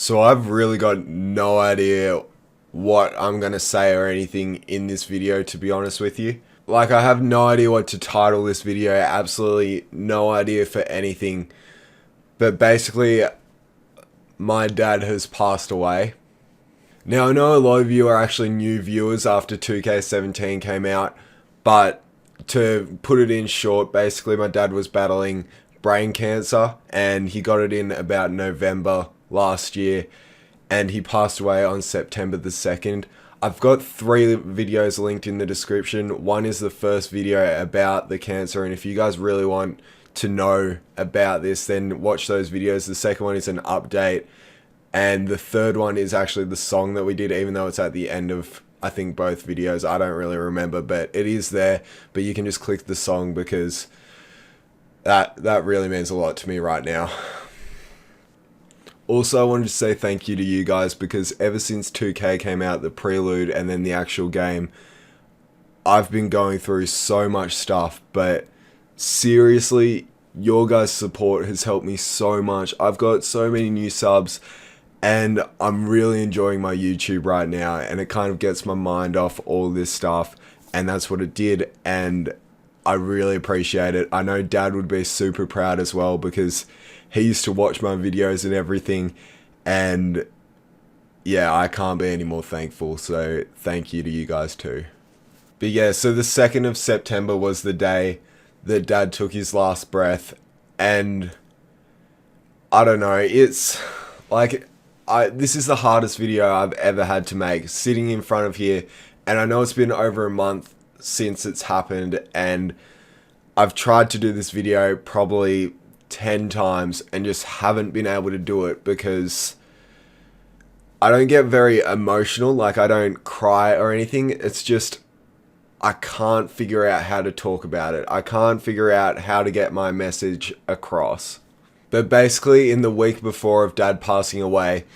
So I've really got no idea what I'm going to say or anything in this video, to be honest with you. Like, I have no idea what to title this video, absolutely no idea for anything. But basically, my dad has passed away. Now, I know a lot of you are actually new viewers after 2K17 came out, but to put it in short, basically my dad was battling brain cancer and he got it in about November last year and he passed away on September the 2nd. I've got 3 videos linked in the description. One is the first video about the cancer, and if you guys really want to know about this, then watch those videos. The second one is an update, and the third one is actually the song that we did, even though it's at the end of, I think, both videos. I don't really remember, but it is there. But you can just click the song because that really means a lot to me right now. Also, I wanted to say thank you to you guys because ever since 2K came out, the prelude and then the actual game, I've been going through so much stuff, but seriously, your guys' support has helped me so much. I've got so many new subs and I'm really enjoying my YouTube right now, and it kind of gets my mind off all this stuff, and that's what it did, and I really appreciate it. I know Dad would be super proud as well because he used to watch my videos and everything, and yeah, I can't be any more thankful, so thank you to you guys too. But yeah, so the 2nd of September was the day that Dad took his last breath, and I don't know, it's like, this is the hardest video I've ever had to make, sitting in front of here, and I know it's been over a month since it's happened, and I've tried to do this video probably 10 times and just haven't been able to do it because I don't get very emotional, like I don't cry or anything. It's just I can't figure out how to talk about it. I can't figure out how to get my message across. But basically, in the week before of Dad passing away,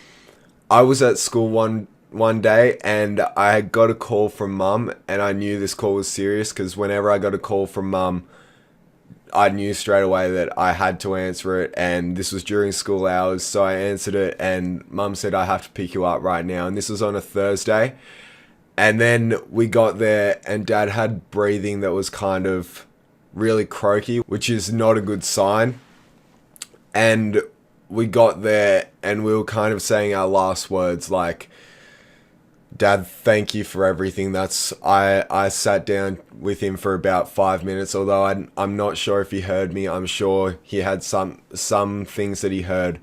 I was at school one day and I got a call from Mum, and I knew this call was serious because whenever I got a call from Mum, I knew straight away that I had to answer it, and this was during school hours, so I answered it, and Mum said, I have to pick you up right now, and this was on a Thursday. And then we got there and Dad had breathing that was kind of really croaky, which is not a good sign. And we got there and we were kind of saying our last words like, Dad, thank you for everything. I sat down with him for about 5 minutes, although I'm not sure if he heard me. I'm sure he had some things that he heard.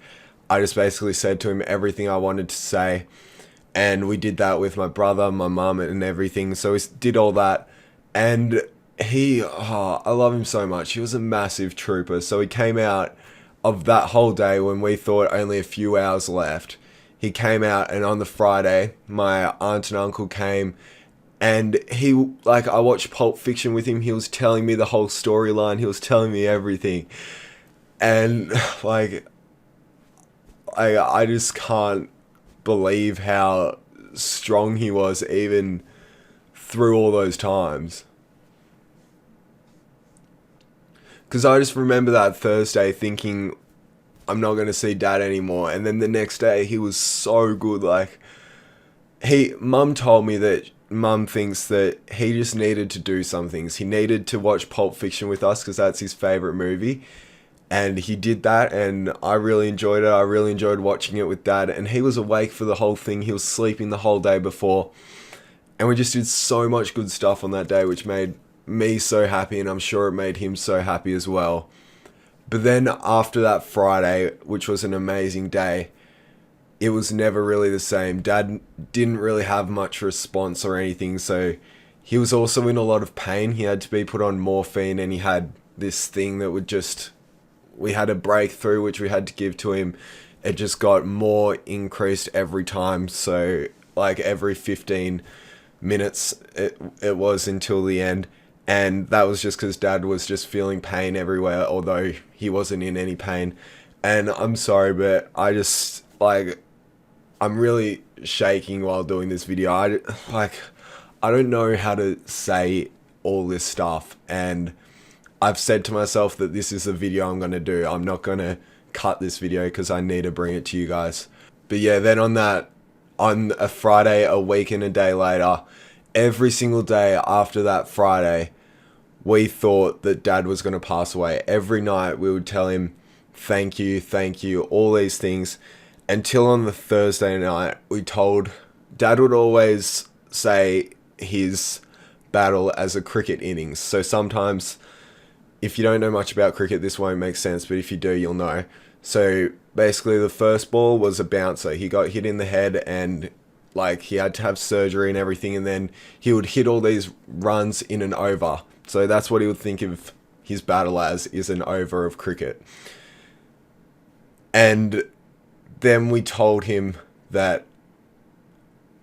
I just basically said to him everything I wanted to say, and we did that with my brother, my mum, and everything. So we did all that, and I love him so much. He was a massive trooper. So he came out of that whole day when we thought only a few hours left. He came out, and on the Friday, my aunt and uncle came, and I watched Pulp Fiction with him. He was telling me the whole storyline. He was telling me everything. And, like, I just can't believe how strong he was even through all those times. Because I just remember that Thursday thinking, I'm not going to see Dad anymore. And then the next day, he was so good. Like, Mum told me that Mum thinks that he just needed to do some things. He needed to watch Pulp Fiction with us because that's his favorite movie. And he did that, and I really enjoyed it. I really enjoyed watching it with Dad. And he was awake for the whole thing. He was sleeping the whole day before. And we just did so much good stuff on that day, which made me so happy. And I'm sure it made him so happy as well. But then after that Friday, which was an amazing day, it was never really the same. Dad didn't really have much response or anything, so he was also in a lot of pain. He had to be put on morphine, and he had this thing that we had a breakthrough which we had to give to him. It just got more increased every time, so like every 15 minutes it was until the end. And that was just because Dad was just feeling pain everywhere, although he wasn't in any pain. And I'm sorry, but I'm really shaking while doing this video. I don't know how to say all this stuff. And I've said to myself that this is the video I'm going to do. I'm not going to cut this video because I need to bring it to you guys. But yeah, then on a Friday, a week and a day later, every single day after that Friday, we thought that Dad was going to pass away. Every night we would tell him, thank you, all these things. Until on the Thursday night, Dad would always say his battle as a cricket innings. So sometimes, if you don't know much about cricket, this won't make sense, but if you do, you'll know. So basically the first ball was a bouncer. He got hit in the head and like he had to have surgery and everything, and then he would hit all these runs in an over. So that's what he would think of his battle as, is an over of cricket. And then we told him that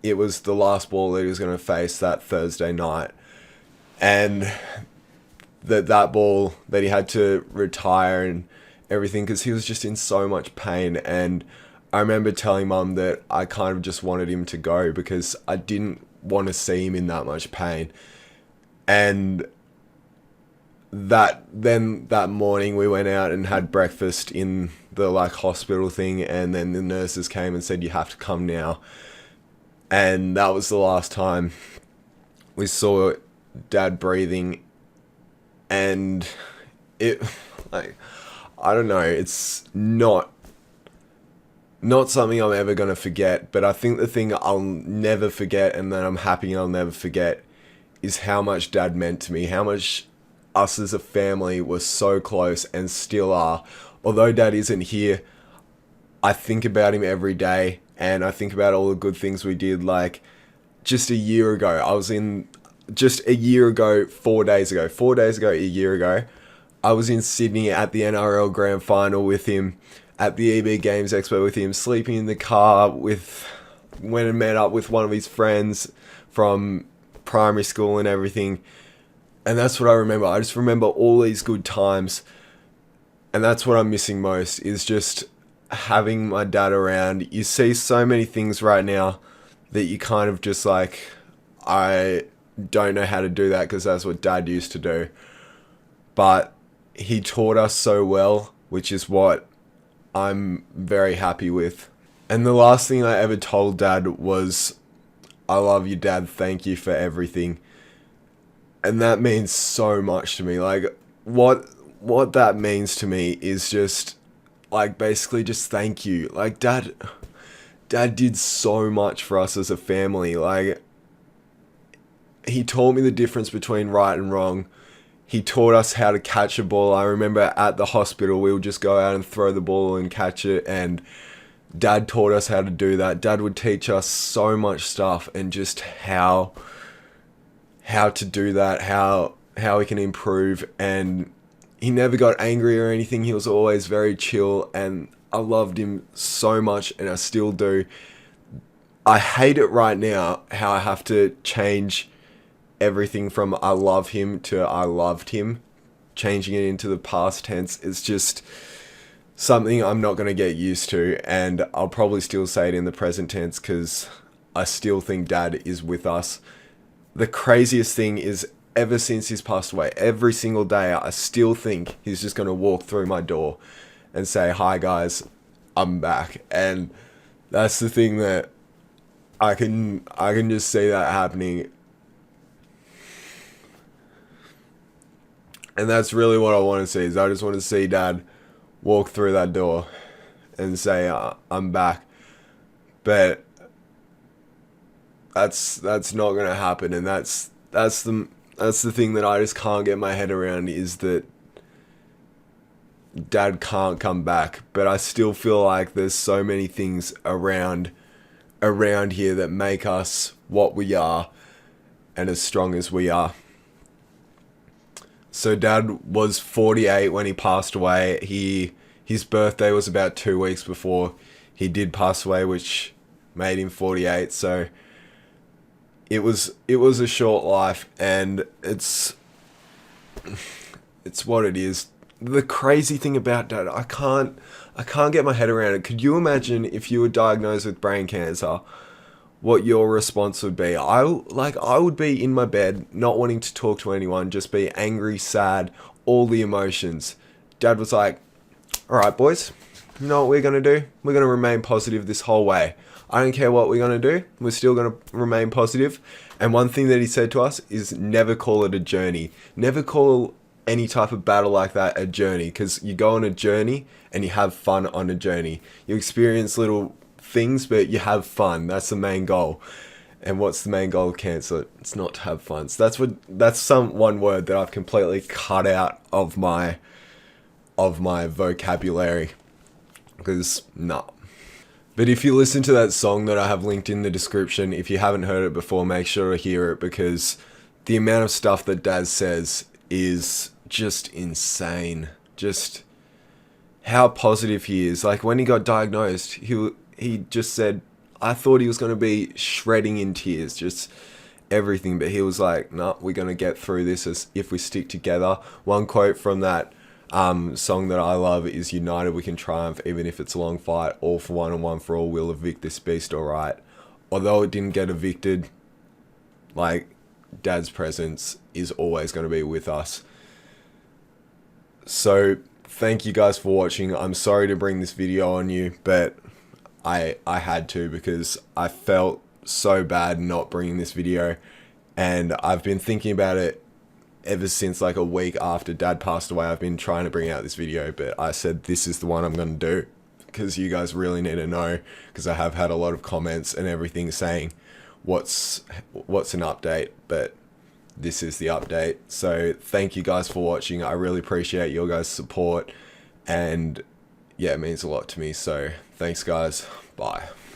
it was the last ball that he was going to face that Thursday night, and that ball that he had to retire and everything because he was just in so much pain. And I remember telling Mum that I kind of just wanted him to go because I didn't want to see him in that much pain. And that morning we went out and had breakfast in the like hospital thing, and then the nurses came and said, you have to come now. And that was the last time we saw Dad breathing. And it, like, I don't know, it's not something I'm ever going to forget, but I think the thing I'll never forget, and that I'm happy I'll never forget, is how much Dad meant to me, how much us as a family were so close and still are. Although Dad isn't here, I think about him every day, and I think about all the good things we did. Like, just a year ago, 4 days ago, a year ago, I was in Sydney at the NRL Grand Final with him, at the EB Games Expo with him, sleeping in the car went and met up with one of his friends from primary school and everything. And that's what I remember. I just remember all these good times. And that's what I'm missing most, is just having my dad around. You see so many things right now that you kind of just like, I don't know how to do that because that's what Dad used to do. But he taught us so well, which is what I'm very happy with. And the last thing I ever told Dad was, I love you, Dad. Thank you for everything. And that means so much to me. Like, what that means to me is just, like, basically just thank you. Like, Dad did so much for us as a family. Like, he taught me the difference between right and wrong. He taught us how to catch a ball. I remember at the hospital, we would just go out and throw the ball and catch it. And Dad taught us how to do that. Dad would teach us so much stuff, and just how to do that, how we can improve. And he never got angry or anything. He was always very chill, and I loved him so much, and I still do. I hate it right now how I have to change everything from I love him to I loved him. Changing it into the past tense is just something I'm not going to get used to, and I'll probably still say it in the present tense because I still think Dad is with us. The craziest thing is, ever since he's passed away, every single day I still think he's just going to walk through my door and say, hi guys, I'm back. And that's the thing that I can just see that happening. And that's really what I want to see, is I just want to see Dad walk through that door and say, I'm back. But that's not going to happen. And that's the thing that I just can't get my head around, is that Dad can't come back. But I still feel like there's so many things around here that make us what we are and as strong as we are. So Dad was 48 when he passed away. His birthday was about 2 weeks before he did pass away, which made him 48. So it was a short life, and it's what it is. The crazy thing about Dad, I can't get my head around it. Could you imagine if you were diagnosed with brain cancer, what your response would be? I would be in my bed, not wanting to talk to anyone, just be angry, sad, all the emotions. Dad was like, all right, boys, you know what we're going to do? We're going to remain positive this whole way. I don't care what we're going to do. We're still going to remain positive. And one thing that he said to us is never call it a journey. Never call any type of battle like that a journey, because you go on a journey and you have fun on a journey. You experience little things, but you have fun. That's the main goal. And what's the main goal of cancer? It's not to have fun. So that's one word that I've completely cut out of my vocabulary, because no. But if you listen to that song that I have linked in the description, if you haven't heard it before, make sure to hear it, because the amount of stuff that Daz says is just insane. Just how positive he is. Like when he got diagnosed, he just said, I thought he was going to be shredding in tears, just everything, but he was like, no, we're going to get through this as if we stick together. One quote from that song that I love is, united we can triumph, even if it's a long fight, all for one and one for all, we'll evict this beast, alright. Although it didn't get evicted, like, Dad's presence is always going to be with us. So thank you guys for watching. I'm sorry to bring this video on you, but I had to, because I felt so bad not bringing this video, and I've been thinking about it ever since like a week after Dad passed away. I've been trying to bring out this video, but I said this is the one I'm going to do, because you guys really need to know, because I have had a lot of comments and everything saying what's an update, but this is the update. So thank you guys for watching. I really appreciate your guys' support, and yeah, it means a lot to me. So thanks guys. Bye.